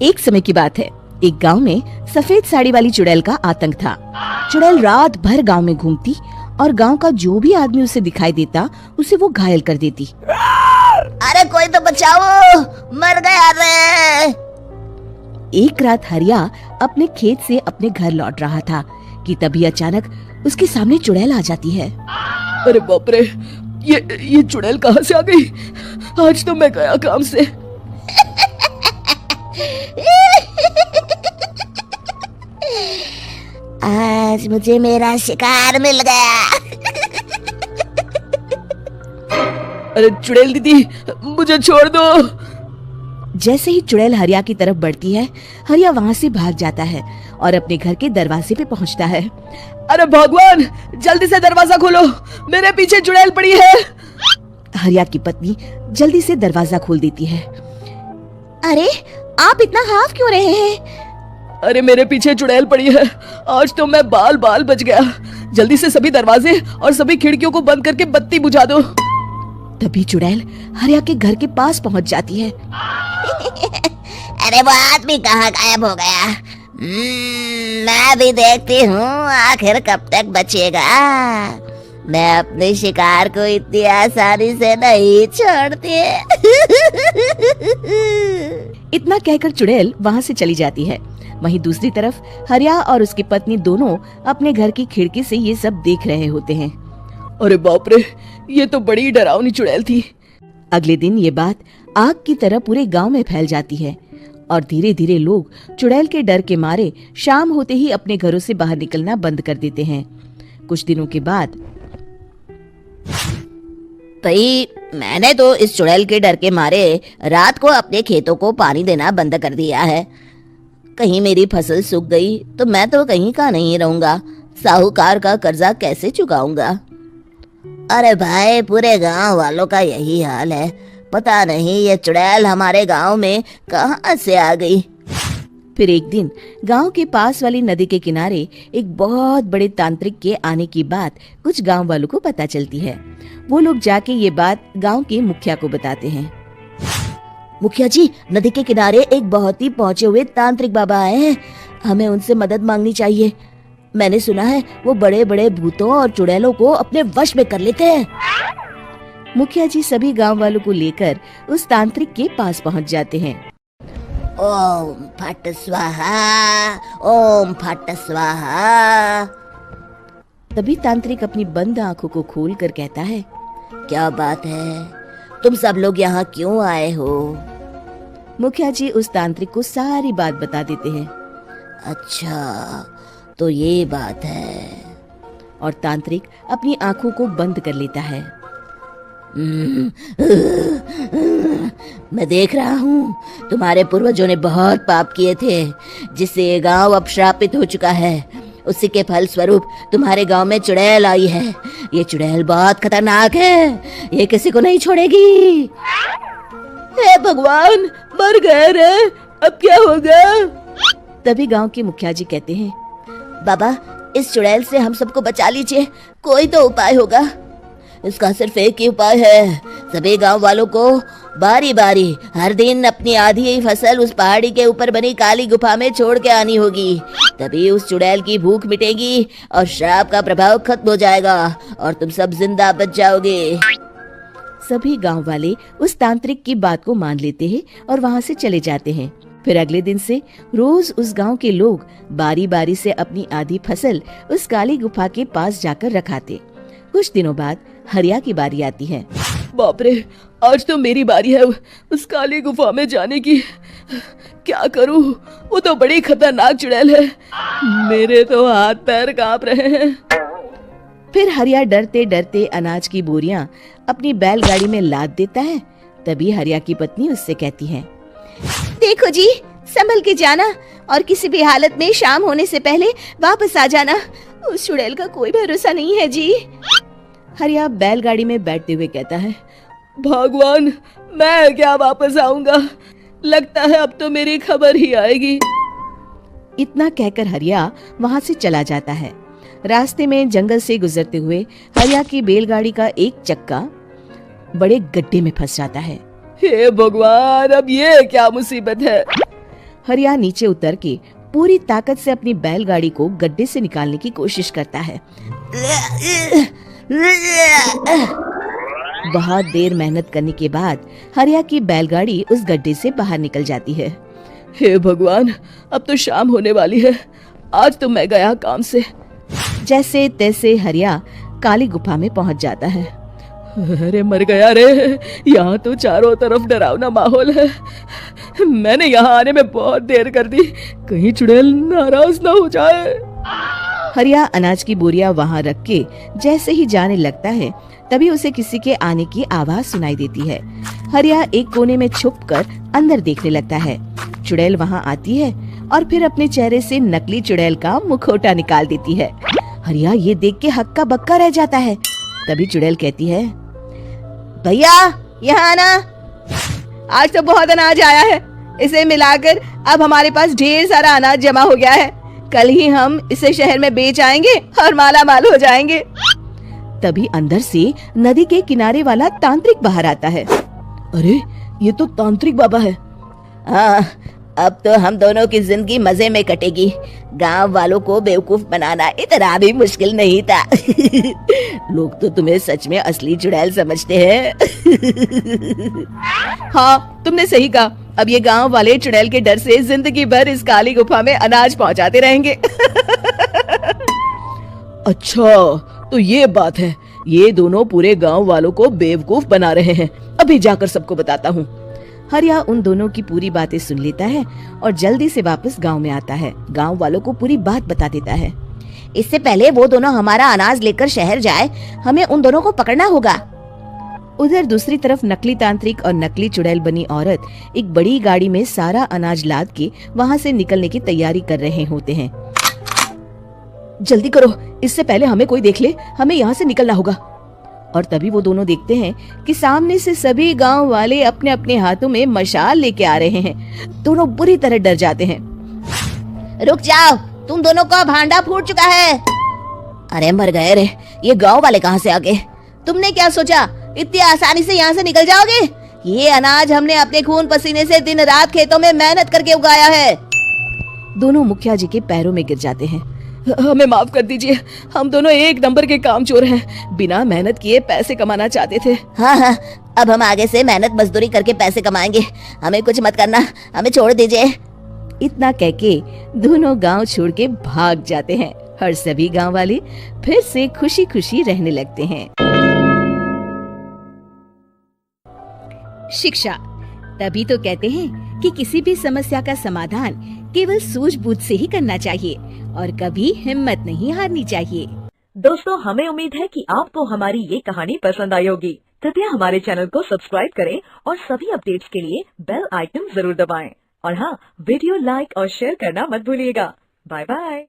एक समय की बात है, एक गांव में सफेद साड़ी वाली चुड़ैल का आतंक था। चुड़ैल रात भर गांव में घूमती और गांव का जो भी आदमी उसे दिखाई देता उसे वो घायल कर देती। अरे कोई तो बचाओ, मर गया रे। एक रात हरिया अपने खेत से अपने घर लौट रहा था कि तभी अचानक उसके सामने चुड़ैल आ जाती है। अरे बाप रे, ये चुड़ैल कहाँ से आ गई? आज तो मैं गया काम से। आज मुझे मेरा शिकार मिल गया। अरे चुड़ैल दीदी, मुझे छोड़ दो। जैसे ही चुड़ैल हरिया की तरफ बढ़ती है, हरिया वहाँ से भाग जाता है और अपने घर के दरवाजे पे पहुँचता है। अरे भगवान, जल्दी से दरवाजा खोलो, मेरे पीछे चुड़ैल पड़ी है। हरिया की पत्नी जल्दी से दरवाजा खोल देती है। अरे आप इतना हाफ क्यों रहे हैं? अरे मेरे पीछे चुड़ैल पड़ी है, आज तो मैं बाल बाल बच गया। जल्दी से सभी दरवाजे और सभी खिड़कियों को बंद करके बत्ती बुझा दो। तभी चुड़ैल हरिया के घर के पास पहुंच जाती है। अरे वो आदमी कहाँ गायब हो गया? मैं भी देखती हूँ आखिर कब तक बचेगा। मैं अपने शिकार को इतनी आसानी से नहीं छोड़ती। इतना कहकर चुड़ैल वहाँ से चली जाती है। वहीं दूसरी तरफ हरिया और उसकी पत्नी दोनों अपने घर की खिड़की से ये सब देख रहे होते हैं। अरे बाप रे, ये तो बड़ी डरावनी चुड़ैल थी। अगले दिन ये बात आग की तरह पूरे गांव में फैल जाती है और धीरे धीरे लोग चुड़ैल के डर के मारे शाम होते ही अपने घरों से बाहर निकलना बंद कर देते हैं। कुछ दिनों के बाद भाई, मैंने तो इस चुड़ैल के डर के मारे रात को अपने खेतों को पानी देना बंद कर दिया है। कहीं मेरी फसल सूख गई तो मैं तो कहीं का नहीं रहूंगा। साहूकार का कर्जा कैसे चुकाऊंगा? अरे भाई, पूरे गांव वालों का यही हाल है। पता नहीं ये चुड़ैल हमारे गांव में कहां से आ गई। फिर एक दिन गांव के पास वाली नदी के किनारे एक बहुत बड़े तांत्रिक के आने की बात कुछ गांव वालों को पता चलती है। वो लोग जाके ये बात गांव के मुखिया को बताते हैं। मुखिया जी, नदी के किनारे एक बहुत ही पहुंचे हुए तांत्रिक बाबा आए हैं। हमें उनसे मदद मांगनी चाहिए। मैंने सुना है वो बड़े बड़े भूतों और चुड़ैलों को अपने वश में कर लेते हैं। मुखिया जी सभी गांव वालों को लेकर उस तांत्रिक के पास पहुंच जाते हैं। ओम फट स्वाहा, ओम फट स्वाहा। तभी तांत्रिक अपनी बंद आंखों को खोलकर कहता है, क्या बात है? तुम सब लोग यहाँ क्यों आए हो? मुखिया जी उस तांत्रिक को सारी बात बता देते हैं। अच्छा, तो ये बात है। और तांत्रिक अपनी आंखों को बंद कर लेता है। मैं देख रहा हूँ तुम्हारे पूर्वजों ने बहुत पाप किए थे, जिससे ये गांव अब श्रापित हो चुका है। उसी के फल स्वरूप तुम्हारे गांव में चुड़ैल आई है। ये चुड़ैल बहुत खतरनाक है, ये किसी को नहीं छोड़ेगी। हे भगवान, मर गए रे, अब क्या होगा? तभी गांव के मुखिया जी कहते हैं, बाबा, इस चुड़ैल से हम सबको बचा लीजिए। कोई तो उपाय होगा। इसका सिर्फ एक ही उपाय है। सभी गांव वालों को बारी बारी हर दिन अपनी आधी फसल उस पहाड़ी के ऊपर बनी काली गुफा में छोड़ के आनी होगी। तभी उस चुड़ैल की भूख मिटेगी और श्राप का प्रभाव खत्म हो जाएगा और तुम सब जिंदा बच जाओगे। सभी गांव वाले उस तांत्रिक की बात को मान लेते हैं और वहां से चले जाते हैं। फिर अगले दिन से रोज उस गांव के लोग बारी बारी से अपनी आधी फसल उस काली गुफा के पास जाकर रखाते। कुछ दिनों बाद हरिया की बारी आती है। बाप रे, आज तो मेरी बारी है उस काली गुफा में जाने की। क्या करूं? वो तो बड़ी खतरनाक चुड़ैल है। मेरे तो हाथ पैर कांप रहे हैं। फिर हरिया डरते डरते अनाज की बोरियां अपनी बैलगाड़ी में लाद देता है। तभी हरिया की पत्नी उससे कहती है, देखो जी, संभल के जाना और किसी भी हालत में शाम होने से पहले वापस आ जाना। उस चुड़ैल का कोई भरोसा नहीं है जी। हरिया बैलगाड़ी में बैठते हुए कहता है, भगवान, मैं क्या वापस आऊंगा? लगता है अब तो मेरी खबर ही आएगी। इतना कहकर हरिया वहां से चला जाता है। रास्ते में जंगल से गुजरते हुए हरिया की बैलगाड़ी का एक चक्का बड़े गड्ढे में फंस जाता है। हे भगवान, अब ये क्या मुसीबत है? हरिया नीचे उतर के पूरी ताकत से अपनी बैलगाड़ी को गड्ढे से निकालने की कोशिश करता है। बहुत देर मेहनत करने के बाद हरिया की बैलगाड़ी उस गड्ढे से बाहर निकल जाती है। हे भगवान, अब तो शाम होने वाली है, आज तो मैं गया काम से। जैसे तैसे हरिया काली गुफा में पहुंच जाता है। अरे मर गया रे, यहाँ तो चारों तरफ डरावना माहौल है। मैंने यहाँ आने में बहुत देर कर दी, कहीं चुड़ैल नाराज ना हो जाए। हरिया अनाज की बोरिया वहाँ रख के जैसे ही जाने लगता है, तभी उसे किसी के आने की आवाज सुनाई देती है। हरिया एक कोने में छुपकर अंदर देखने लगता है। चुड़ैल वहाँ आती है और फिर अपने चेहरे से नकली चुड़ैल का मुखौटा निकाल देती है। हरिया ये देख के हक्का बक्का रह जाता है। तभी चुड़ैल कहती है, भैया यहाँ आना। आज तो बहुत अनाज आया है, इसे मिलाकर अब हमारे पास ढेर सारा अनाज जमा हो गया है। कल ही हम इसे शहर में बेच आएंगे और माला माल हो जाएंगे। तभी अंदर से नदी के किनारे वाला तांत्रिक बाहर आता है। अरे ये तो तांत्रिक बाबा है। हाँ, अब तो हम दोनों की जिंदगी मजे में कटेगी। गांव वालों को बेवकूफ बनाना इतना भी मुश्किल नहीं था। लोग तो तुम्हें सच में असली चुड़ैल समझते हैं। हाँ, तुमने सही कहा। अब ये गांव वाले चुड़ैल के डर से जिंदगी भर इस काली गुफा में अनाज पहुंचाते रहेंगे। अच्छा, तो ये बात है। ये दोनों पूरे गांव वालों को बेवकूफ बना रहे हैं। अभी जाकर सबको बताता हूँ। हरिया उन दोनों की पूरी बातें सुन लेता है और जल्दी से वापस गांव में आता है। गांव वालों को पूरी बात बता देता है। इससे पहले वो दोनों हमारा अनाज लेकर शहर जाए, हमें उन दोनों को पकड़ना होगा। उधर दूसरी तरफ नकली तांत्रिक और नकली चुड़ैल बनी औरत एक बड़ी गाड़ी में सारा अनाज लाद के वहाँ से निकलने की तैयारी कर रहे होते हैं। जल्दी करो, इससे पहले हमें कोई देख ले, हमें यहाँ से निकलना होगा। और तभी वो दोनों देखते हैं कि सामने से सभी गांव वाले अपने अपने हाथों में मशाल लेके आ रहे हैं। दोनों बुरी तरह डर जाते हैं। रुक जाओ, तुम दोनों का भांडा फूट चुका है। अरे मर गए रे, ये गांव वाले कहाँ से आ गए? तुमने क्या सोचा इतनी आसानी से यहाँ से निकल जाओगे? ये अनाज हमने अपने खून पसीने से दिन रात खेतों में मेहनत करके उगाया है। दोनों मुखिया जी के पैरों में गिर जाते हैं। हमें माफ कर दीजिए, हम दोनों एक नंबर के कामचोर हैं, बिना मेहनत किए पैसे कमाना चाहते थे। हाँ, अब हम आगे से मेहनत मजदूरी करके पैसे कमाएंगे, हमें कुछ मत करना, हमें छोड़ दीजिए। इतना कहके दोनों गांव छोड़ के भाग जाते हैं और सभी गांव वाले फिर से खुशी खुशी रहने लगते हैं। शिक्षा, तभी तो कहते हैं कि किसी भी समस्या का समाधान केवल सूझबूझ से ही करना चाहिए और कभी हिम्मत नहीं हारनी चाहिए। दोस्तों, हमें उम्मीद है कि आपको हमारी ये कहानी पसंद आई होगी। कृपया हमारे चैनल को सब्सक्राइब करें और सभी अपडेट्स के लिए बेल आइकन जरूर दबाएं। और हाँ, वीडियो लाइक और शेयर करना मत भूलिएगा। Bye bye.